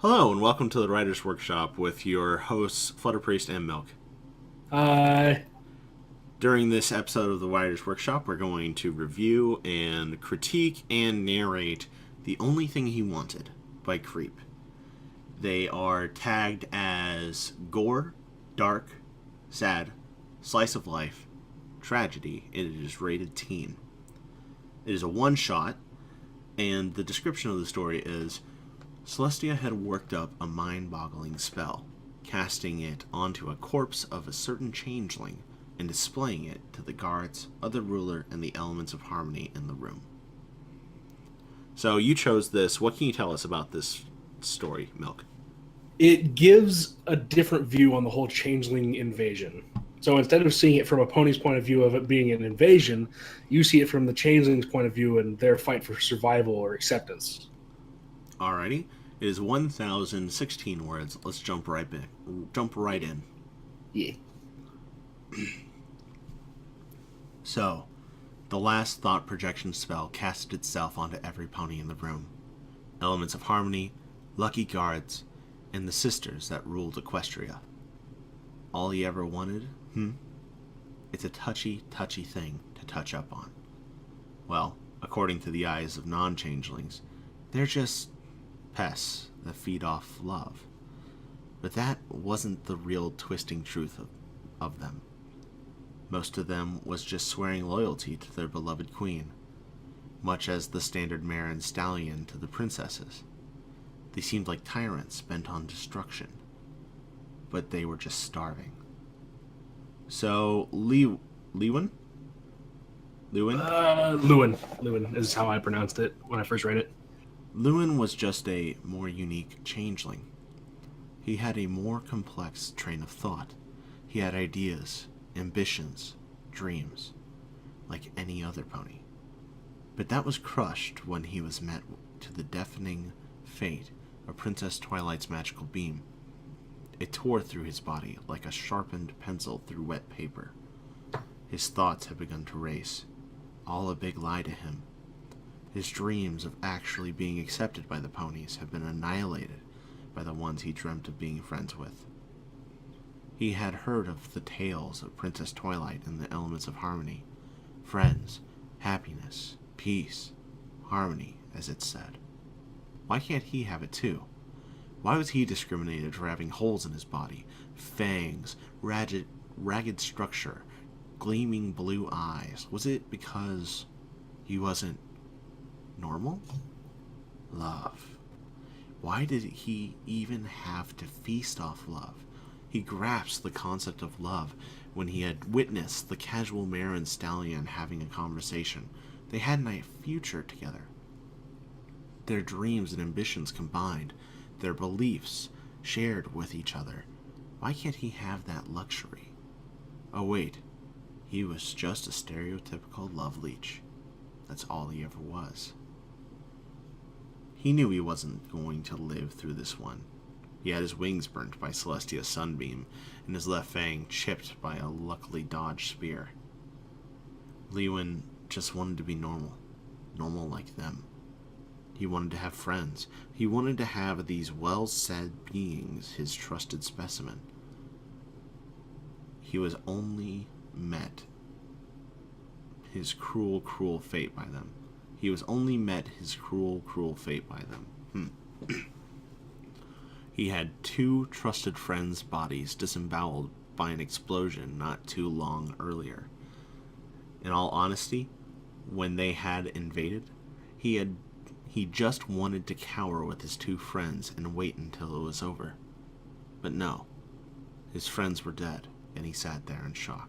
Hello, and welcome to the Writer's Workshop with your hosts, Flutterpriest and Milk. Uh, During this episode of the Writer's Workshop, we're going to review and critique and narrate The Only Thing He Wanted by Creep. They are tagged as gore, dark, sad, slice of life, tragedy, and it is rated teen. It is a one-shot, and the description of the story is Celestia had worked up a mind-boggling spell, casting it onto a corpse of a certain changeling and displaying it to the guards, other ruler, and the elements of harmony in the room. So you chose this. What can you tell us about this story, Milk? it gives a different view on the whole changeling invasion. So instead of seeing it from a pony's point of view of it being an invasion, you see it from the changeling's point of view and their fight for survival or acceptance. Alrighty. It is 1,016 words. Let's jump right in. Yeah. So, the last thought projection spell casted itself onto every pony in the room. Elements of harmony, lucky guards, and the sisters that ruled Equestria. All he ever wanted? It's a touchy thing to touch up on. Well, according to the eyes of non-changelings, they're just pests that feed off love. But that wasn't the real twisting truth of them. Most of them was just swearing loyalty to their beloved queen, much as the standard mare and stallion to the princesses. They seemed like tyrants bent on destruction, but they were just starving. So, Lewin? Lewin is how I pronounced it when I first read it. Lewin was just a more unique changeling. He had a more complex train of thought. He had ideas, ambitions, dreams, like any other pony. But that was crushed when he was met to the deafening fate of Princess Twilight's magical beam. It tore through his body like a sharpened pencil through wet paper. His thoughts had begun to race, all a big lie to him. His dreams of actually being accepted by the ponies had been annihilated by the ones he dreamt of being friends with. He had heard of the tales of Princess Twilight and the elements of harmony. Friends, happiness, peace, harmony, as it said. Why can't he have it too? Why was he discriminated for having holes in his body, fangs, ragged structure, gleaming blue eyes? Was it because he wasn't normal? Love. Why did he even have to feast off love? He grasped the concept of love when he had witnessed the casual mare and stallion having a conversation. They had a future together. Their dreams and ambitions combined, their beliefs shared with each other. Why can't he have that luxury? Oh wait, he was just a stereotypical love leech. That's all he ever was. He knew he wasn't going to live through this one. He had his wings burnt by Celestia's sunbeam, and his left fang chipped by a luckily dodged spear. Lewin just wanted to be normal like them. He wanted to have friends. He wanted to have these well-said beings his trusted specimen. He was only met his cruel fate by them. He was only met his cruel fate by them. He had two trusted friends' bodies disemboweled by an explosion not too long earlier. In all honesty, when they had invaded, he just wanted to cower with his two friends and wait until it was over. But no, his friends were dead, and he sat there in shock.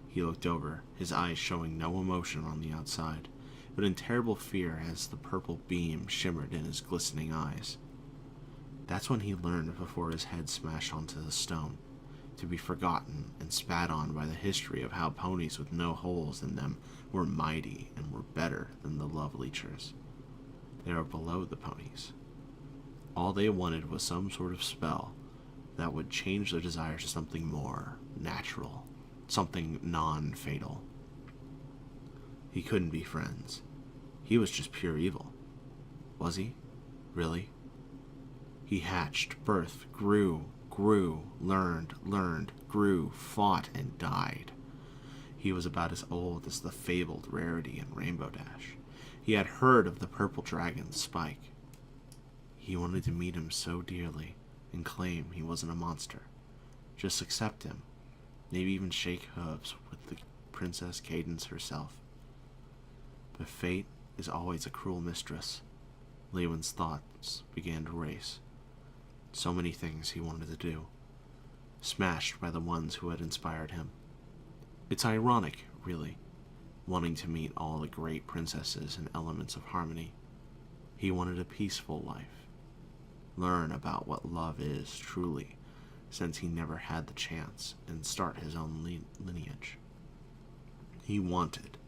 He looked over, his eyes showing no emotion on the outside, but in terrible fear as the purple beam shimmered in his glistening eyes. That's when he learned before his head smashed onto the stone, to be forgotten and spat on by the history of how ponies with no holes in them were mighty and were better than the love leechers. They were below the ponies. All they wanted was some sort of spell that would change their desires to something more natural, something non-fatal. He couldn't be friends. He was just pure evil. Was he? Really? He hatched, birthed, grew, learned, grew, fought, and died. He was about as old as the fabled Rarity in Rainbow Dash. He had heard of the purple dragon, Spike. He wanted to meet him so dearly and claim he wasn't a monster. Just accept him. Maybe even shake hooves with the Princess Cadence herself. But fate is always a cruel mistress. Lewin's thoughts began to race. So many things he wanted to do, smashed by the ones who had inspired him. It's ironic, really, wanting to meet all the great princesses and elements of harmony. He wanted a peaceful life, learn about what love is truly, since he never had the chance, and start his own lineage. He wanted,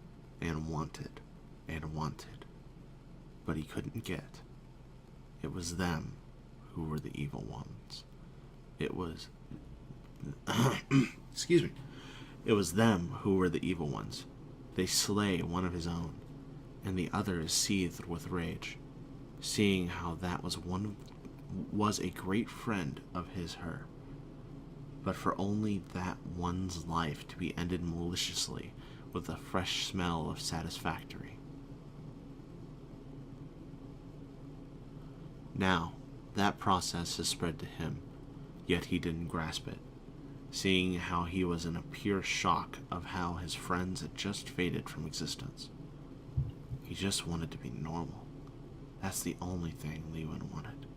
and wanted, and wanted, but he couldn't get. It was them who were the evil ones. It was... Excuse me. It was them who were the evil ones. They slay one of his own, and the other is seethed with rage, seeing how that was a great friend of her, but for only that one's life to be ended maliciously with a fresh smell of satisfactory. Now, that process has spread to him, yet he didn't grasp it, seeing how he was in a pure shock of how his friends had just faded from existence. He just wanted to be normal. That's the only thing Lewin wanted.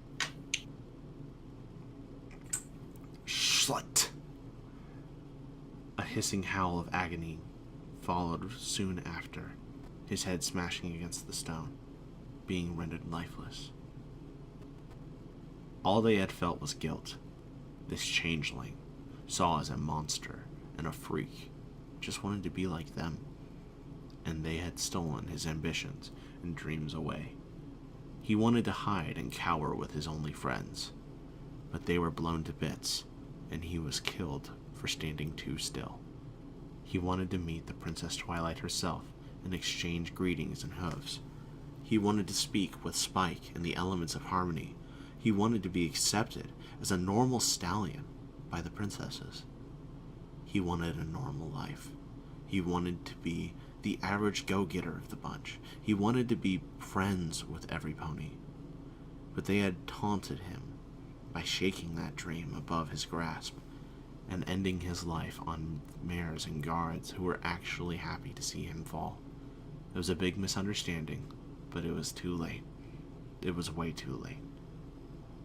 Slut! A hissing howl of agony followed soon after, his head smashing against the stone, being rendered lifeless. All they had felt was guilt. This changeling, saw as a monster and a freak, just wanted to be like them, and they had stolen his ambitions and dreams away. He wanted to hide and cower with his only friends, but they were blown to bits, and he was killed for standing too still. He wanted to meet the Princess Twilight herself and exchange greetings and hooves. He wanted to speak with Spike and the elements of harmony. He wanted to be accepted as a normal stallion by the princesses. He wanted a normal life. He wanted to be the average go-getter of the bunch. He wanted to be friends with every pony. But they had taunted him by shaking that dream above his grasp and ending his life on mares and guards who were actually happy to see him fall. It was a big misunderstanding, but it was too late. It was way too late.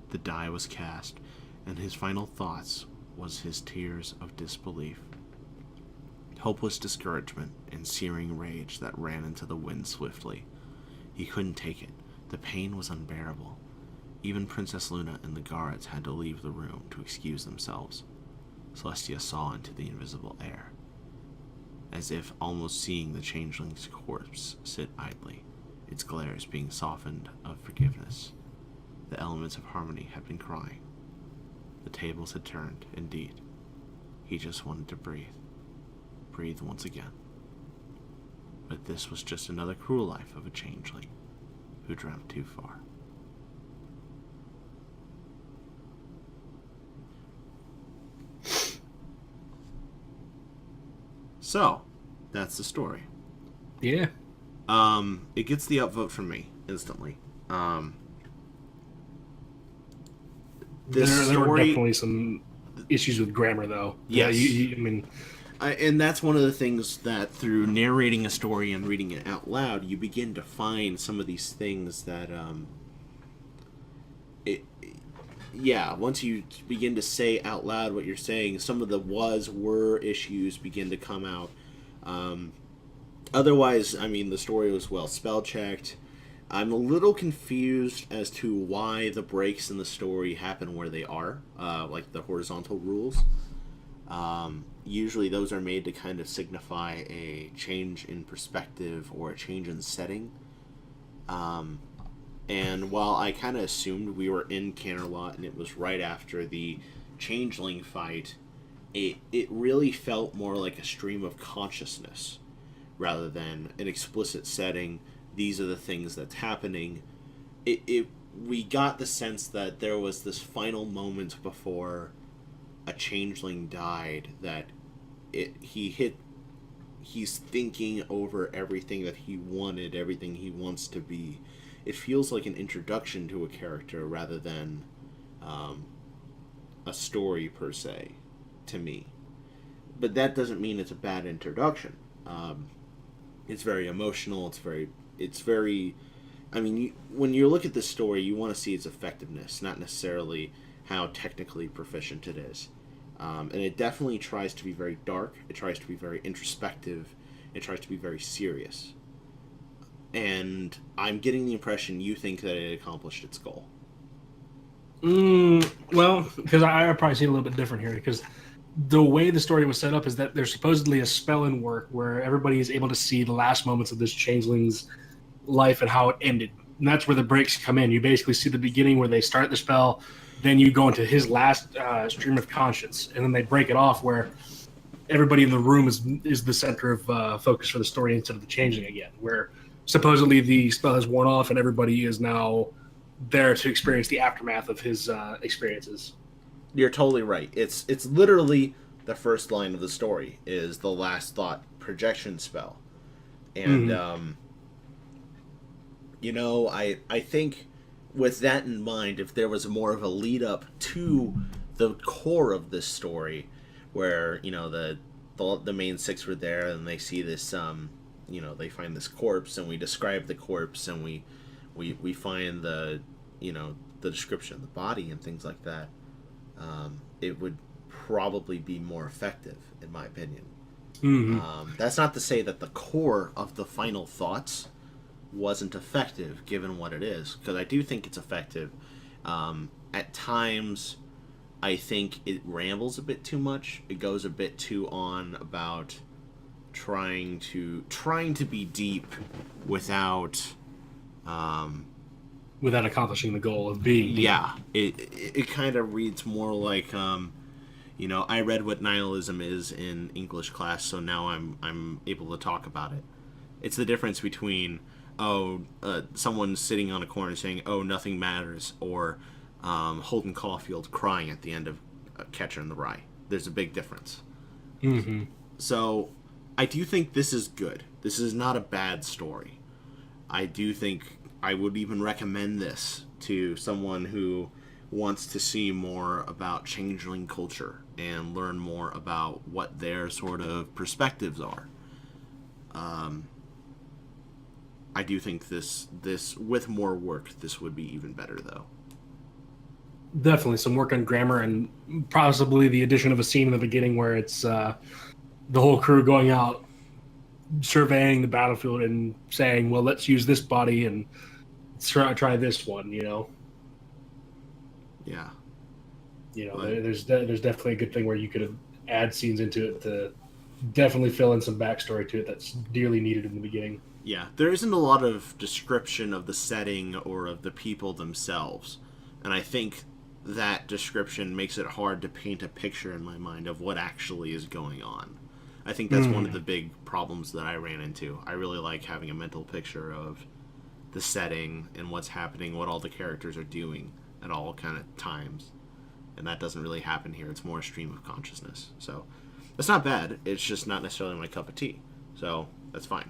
The die was cast, and his final thoughts was his tears of disbelief, hopeless discouragement, and searing rage that ran into the wind swiftly. He couldn't take it. The pain was unbearable. Even Princess Luna and the guards had to leave the room to excuse themselves. Celestia saw into the invisible air, as if almost seeing the changeling's corpse sit idly, its glares being softened of forgiveness. The elements of harmony had been crying. The tables had turned, indeed. He just wanted to breathe. Breathe once again. But this was just another cruel life of a changeling who dreamt too far. So, that's the story. Yeah. It gets the upvote from me instantly. There were definitely some issues with grammar, though. Yes. Yeah, I mean... and that's one of the things that through narrating a story and reading it out loud, you begin to find some of these things that, once you begin to say out loud what you're saying, some of the were issues begin to come out. Otherwise, I mean, the story was well spell-checked. I'm a little confused as to why the breaks in the story happen where they are, like the horizontal rules. Usually those are made to kind of signify a change in perspective or a change in setting. And while I kind of assumed we were in Canterlot and it was right after the changeling fight, it really felt more like a stream of consciousness rather than an explicit setting. These are the things that's happening. It we got the sense that there was this final moment before a changeling died that he's thinking over everything that he wanted, everything he wants to be. It feels like an introduction to a character rather than a story per se, to me. But that doesn't mean it's a bad introduction. It's very emotional. It's very. I mean, when you look at this story, you want to see its effectiveness, not necessarily how technically proficient it is. And it definitely tries to be very dark. It tries to be very introspective. It tries to be very serious. And I'm getting the impression you think that it accomplished its goal. Well, because I probably see it a little bit different here, because the way the story was set up is that there's supposedly a spell in work where everybody is able to see the last moments of this changeling's life and how it ended. And that's where the breaks come in. You basically see the beginning where they start the spell, then you go into his last stream of conscience, and then they break it off where everybody in the room is the center of focus for the story instead of the changeling again, where supposedly the spell has worn off and everybody is now there to experience the aftermath of his experiences. You're totally right. It's literally the first line of the story is the last thought projection spell. And I think with that in mind, if there was more of a lead up to the core of this story, where the main six were there and they see this they find this corpse and we describe the corpse and we find the description of the body and things like that, it would probably be more effective in my opinion. That's not to say that the core of the final thoughts wasn't effective given what it is, because I do think it's effective. At times I think it rambles a bit too much. It goes a bit too on about trying to be deep without accomplishing the goal of being deep. Yeah, it kind of reads more like I read what nihilism is in English class, so now I'm able to talk about it. It's the difference between someone sitting on a corner saying, "Oh, nothing matters," or Holden Caulfield crying at the end of Catcher in the Rye. There's a big difference. So I do think this is good. This is not a bad story. I do think I would even recommend this to someone who wants to see more about changeling culture and learn more about what their sort of perspectives are. I do think this with more work, this would be even better, though. Definitely some work on grammar and possibly the addition of a scene in the beginning where it's the whole crew going out surveying the battlefield and saying, well, let's use this body and try this one, Yeah. There's definitely a good thing where you could add scenes into it to definitely fill in some backstory to it that's dearly needed in the beginning. Yeah, there isn't a lot of description of the setting or of the people themselves, and I think that description makes it hard to paint a picture in my mind of what actually is going on. I think that's one of the big problems that I ran into. I really like having a mental picture of the setting and what's happening, what all the characters are doing at all kind of times, and that doesn't really happen here. It's more a stream of consciousness. So it's not bad. It's just not necessarily my cup of tea. So that's fine.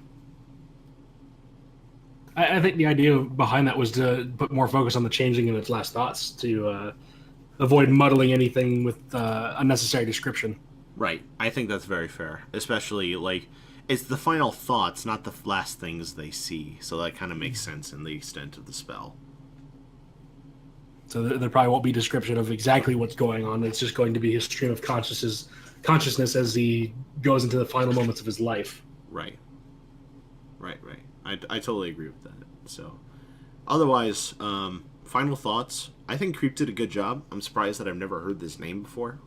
I think the idea behind that was to put more focus on the changing in its last thoughts to avoid muddling anything with unnecessary description. Right. I think that's very fair. Especially, it's the final thoughts, not the last things they see. So that kind of makes sense in the extent of the spell. So there probably won't be description of exactly what's going on. It's just going to be his stream of consciousness as he goes into the final moments of his life. Right. I totally agree with that. So, otherwise, final thoughts. I think Creep did a good job. I'm surprised that I've never heard this name before.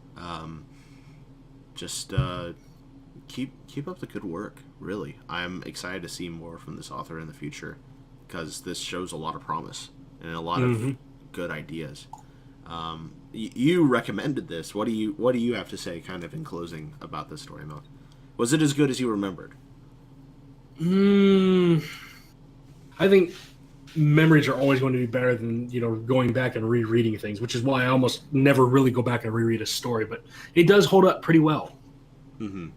Just keep up the good work. Really, I'm excited to see more from this author in the future because this shows a lot of promise and a lot of good ideas. You recommended this. What do you have to say, kind of in closing, about this story, Milk? Was it as good as you remembered? I think memories are always going to be better than going back and rereading things, which is why I almost never really go back and reread a story. But it does hold up pretty well. Mm-hmm.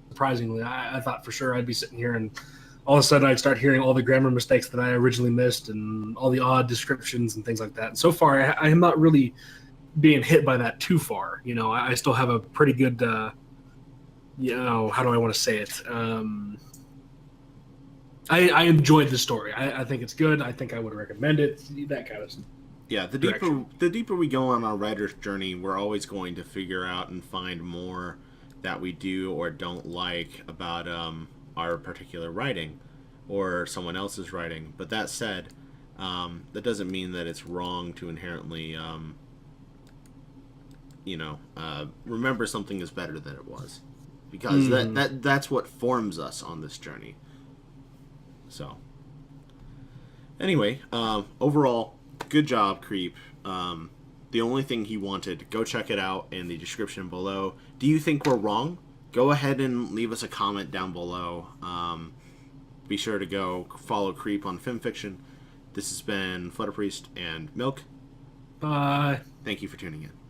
Surprisingly, I thought for sure I'd be sitting here and all of a sudden I'd start hearing all the grammar mistakes that I originally missed and all the odd descriptions and things like that. And so far, I am not really being hit by that too far. I still have a pretty good, how do I want to say it? I enjoyed the story. I think it's good. I think I would recommend it. That kind of stuff. Yeah, the deeper we go on our writer's journey, we're always going to figure out and find more that we do or don't like about our particular writing or someone else's writing. But that said, that doesn't mean that it's wrong to inherently, remember something is better than it was, because that's what forms us on this journey. So, anyway, overall, good job, Creep. The only thing he wanted, go check it out in the description below. Do you think we're wrong? Go ahead and leave us a comment down below. Be sure to go follow Creep on FimFiction. This has been Flutter Priest and Milk. Bye. Thank you for tuning in.